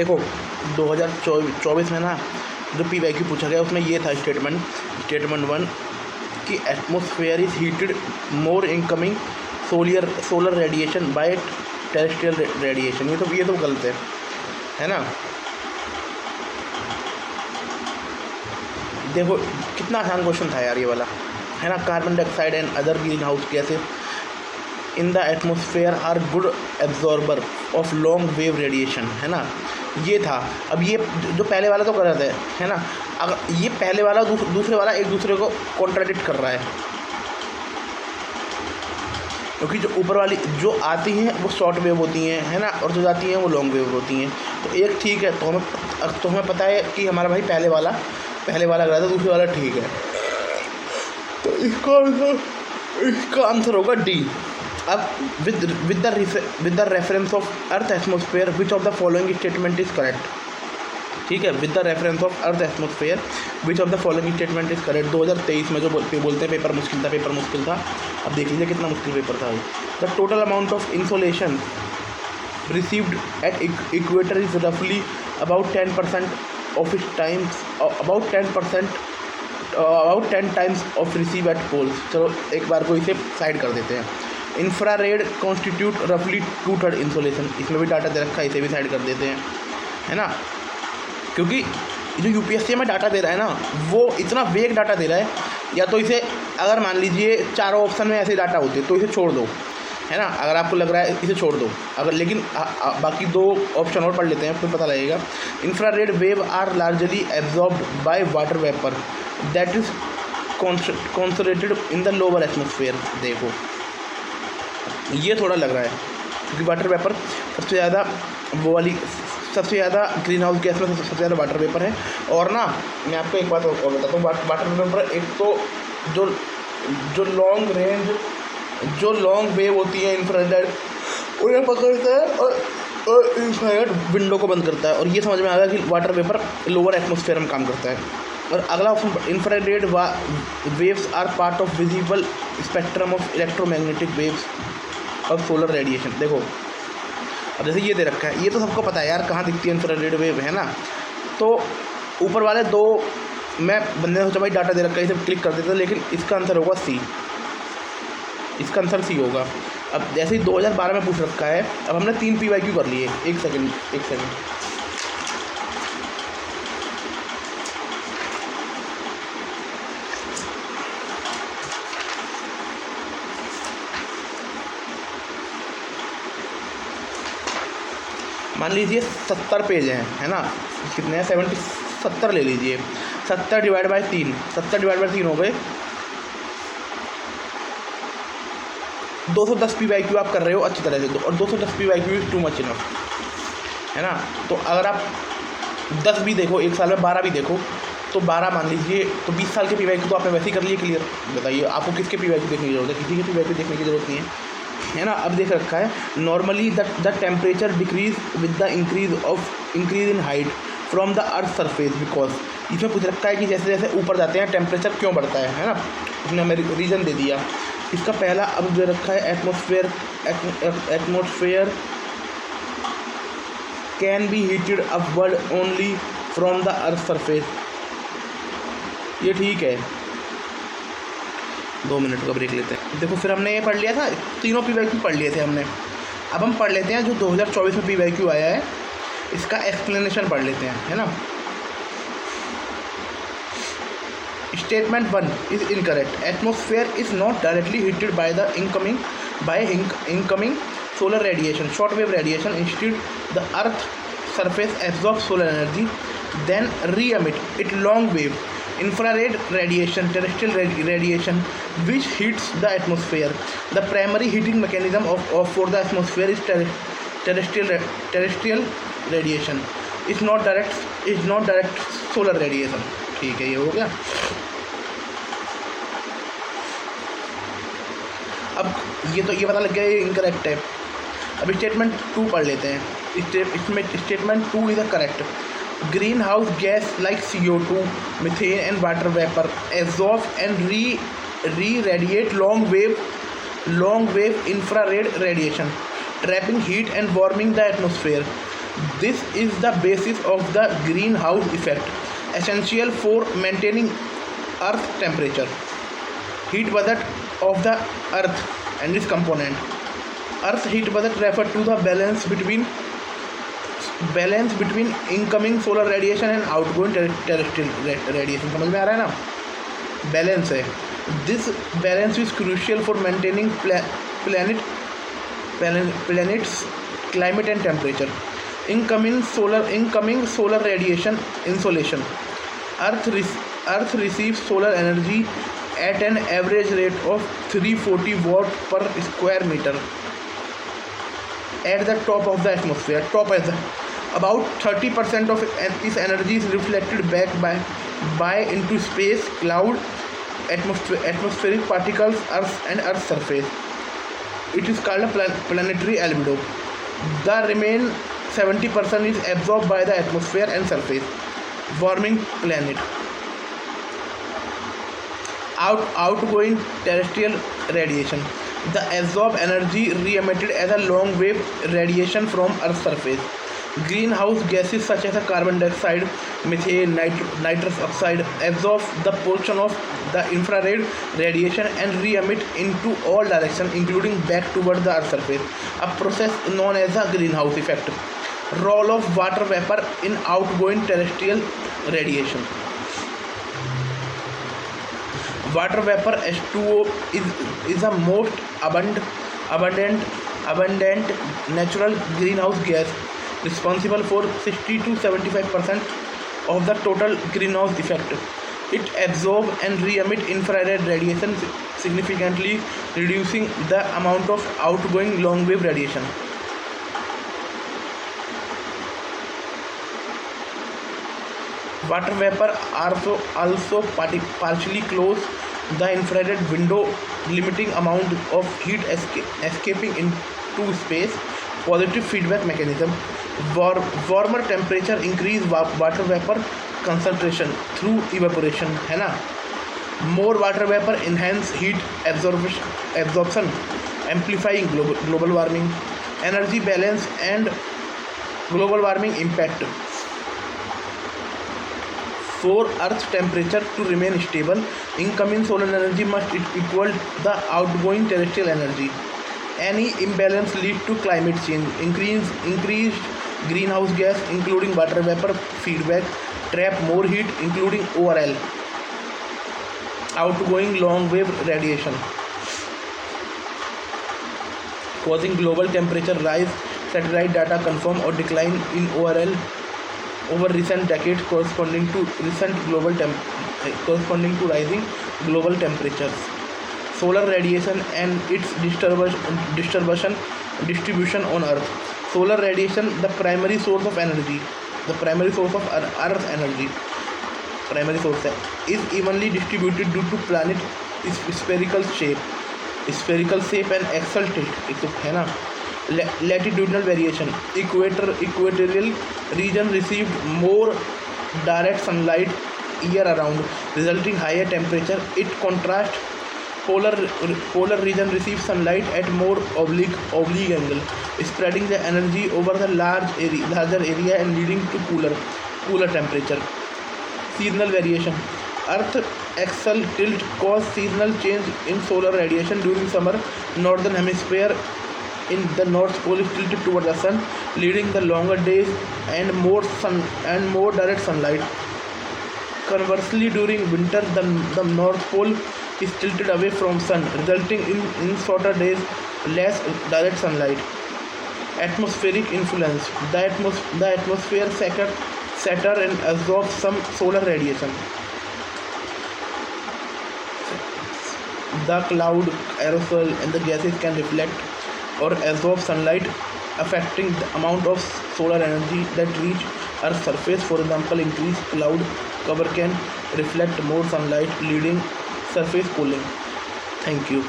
देखो 2024 में ना जो PYQ पूछा गया उसमें ये था स्टेटमेंट 1 कि atmosphere is heated more incoming solar radiation by terrestrial radiation. ये तो गलत है ना। देखो कितना आसान क्वेश्चन था यार ये वाला, है ना। Carbon dioxide and other green house gases in the atmosphere are good absorber of long wave radiation, है ना। ये था। अब ये जो पहले वाला तो गलत है ना। अगर ये पहले वाला दूसरे वाला एक दूसरे को कॉन्ट्राडिक्ट कर रहा है, क्योंकि जो ऊपर वाली जो आती हैं वो शॉर्ट वेव होती हैं, है ना, और जो जाती हैं वो लॉन्ग वेव होती हैं। तो एक ठीक है, तो हमें पता है कि हमारा भाई पहले वाला गलत है, दूसरे वाला ठीक है। तो इसका आंसर होगा डी। अब with the reference of earth atmosphere which of the following statement is correct. ठीक है, with the reference of earth atmosphere which of the following statement is correct. 2023 में जो बोलते हैं पेपर मुश्किल था। अब देख लीजिए कितना मुश्किल पेपर था। The total amount of insolation received at equator is रफली about 10% of it times about 10 times of receive at poles. चलो एक बार को इसे साइड कर देते हैं। इंफ्रारेड कॉन्स्टिट्यूट रफली 2/3 इंसोलेशन। इसमें भी डाटा दे रखा है, इसे भी साइड कर देते हैं, है ना। क्योंकि जो यूपीएससी में डाटा दे रहा है ना, वो इतना वेग डाटा दे रहा है। या तो इसे अगर मान लीजिए चारों ऑप्शन में ऐसे डाटा होते तो इसे छोड़ दो, है ना। अगर आपको लग रहा है इसे छोड़ दो, अगर लेकिन बाकी दो ऑप्शन और पढ़ लेते हैं फिर पता लगेगा। Infrared wave are largely absorbed by water vapour that is concentrated in the lower atmosphere. देखो ये थोड़ा लग रहा है, क्योंकि वाटर वेपर सबसे ज़्यादा ग्रीन हाउस गैस में सबसे ज़्यादा वाटर वेपर है। और ना मैं आपको एक बात और बताता हूँ। वाटर वेपर एक तो जो लॉन्ग वेव होती है इंफ्रारेड उन्हें पकड़ता है और इंफ्रारेड विंडो को बंद करता है। और ये समझ में आ गया कि वाटर वेपर लोअर एटमॉस्फेयर में काम करता है। और अगला option, infrared waves are part of visible spectrum of electromagnetic waves और सोलर रेडिएशन। देखो अब जैसे ये दे रखा है, ये तो सबको पता है यार कहाँ दिखती है इंफ्रारेड वेव, है ना। तो ऊपर वाले दो मैं बंदे ने सोचा भाई डाटा दे रखा है इसे क्लिक कर देते, लेकिन इसका आंसर होगा सी। इसका आंसर सी होगा। अब जैसे ही 2012 में पूछ रखा है, अब हमने 3 PYQ कर लिए। एक सेकंड मान लीजिए 70 पेज हैं, है ना। कितने हैं? 70 ले लीजिए। 70 डिवाइड बाई 3 हो गए 210 PYQ आप कर रहे हो अच्छी तरह से। और 210 PYQ is too much enough, है ना। तो अगर आप 10 भी देखो एक साल में, 12 भी देखो तो 12 मान लीजिए, तो 20 साल के PYQ तो आपने वैसे ही कर लिए क्लियर। बताइए आपको किसके PYQ देखने की जरूरत है? किसी के PYQ देखने की जरूरत नहीं है ना। अब देख रखा है normally the temperature decrease with the increase in height from the earth surface because. इसमें पूछ रखा है कि जैसे जैसे ऊपर जाते हैं टेम्परेचर क्यों बढ़ता है ना। इसने हमें रीज़न दे दिया। इसका पहला अब दे रखा है atmosphere can be heated upward only from the earth surface. ये ठीक है। 2 मिनट का ब्रेक लेते हैं। देखो फिर हमने ये पढ़ लिया था, तीनों PYQ पढ़ लिए थे हमने। अब हम पढ़ लेते हैं जो 2024 में PYQ आया है, इसका एक्सप्लेनेशन पढ़ लेते हैं, है ना। Statement 1 is incorrect. Atmosphere is not directly heated by the incoming solar radiation, short wave radiation. Instead the earth surface absorb solar energy then re emit it long wave infrared radiation, terrestrial radiation which heats the atmosphere. The primary heating mechanism for the atmosphere is terrestrial radiation. It's not direct solar radiation. ठीक है, ये हो गया। अब ये पता लग गया ये इनकरेक्ट है। अब स्टेटमेंट 2 पढ़ लेते हैं। Statement 2 is correct. Greenhouse gas like CO2, methane and water vapor absorb and re-radiate long wave infrared radiation, trapping heat and warming the atmosphere. This is the basis of the greenhouse effect, essential for maintaining Earth temperature. Heat budget of the Earth and its component. Earth heat budget refer to the balance between incoming solar radiation and outgoing terrestrial radiation. समझ में आ रहा है ना? Balance है. This balance is crucial for maintaining planet's climate and temperature. Incoming solar radiation insolation. Earth receives solar energy at an average rate of 340 watt per square meter at the top of the atmosphere. About 30% of this energy is reflected back by into space, cloud, atmospheric particles, Earth's surface. It is called a planetary albedo. The remaining 70% is absorbed by the atmosphere and surface, warming planet. Outgoing terrestrial radiation. The absorbed energy re-emitted as a long-wave radiation from Earth's surface. Greenhouse gases such as carbon dioxide, methane, nitrous oxide absorb the portion of the infrared radiation and re-emit into all directions, including back toward the Earth's surface, a process known as the greenhouse effect. Role of water vapor in outgoing terrestrial radiation. Water vapor H2O is the most abundant natural greenhouse gas, responsible for 60 to 75% of the total greenhouse effect. It absorbs and re-emits infrared radiation, significantly reducing the amount of outgoing long-wave radiation. Water vapor also partially close the infrared window, limiting amount of heat escaping into space. Positive feedback mechanism. Warmer temperature increase water vapor concentration through evaporation, है ना? More water vapor enhance heat absorption, amplifying global warming. Energy balance and global warming impact. For Earth's temperature to remain stable, incoming solar energy must equal the outgoing terrestrial energy. Any imbalance leads to climate change. Increased greenhouse gas, including water vapor feedback, trap more heat, including ORL, outgoing long-wave radiation, causing global temperature rise. Satellite data confirm or decline in ORL over recent decades, corresponding to rising global temperatures. Solar radiation and its distribution on Earth. Solar radiation, the primary source of energy, Earth energy, is evenly distributed due to planet's spherical shape and axial tilt. है ना? Latitudinal variation. Equatorial region received more direct sunlight year around, resulting higher temperature. It contrast polar region receives sunlight at more oblique angle, spreading the energy over the larger area and leading to cooler temperature. Seasonal variation. Earth axial tilt causes seasonal change in solar radiation during summer. Northern hemisphere in the North Pole is tilted toward the sun, leading the longer days and more direct sunlight. Conversely, during winter, the North Pole is tilted away from sun, resulting in shorter days, less direct sunlight. Atmospheric influence. The atmosphere scatters and absorbs some solar radiation. The cloud, aerosol, and the gases can reflect or absorb sunlight, affecting the amount of solar energy that reach Earth's surface. For example, increased cloud cover can reflect more sunlight, leading surface cooling. Thank you.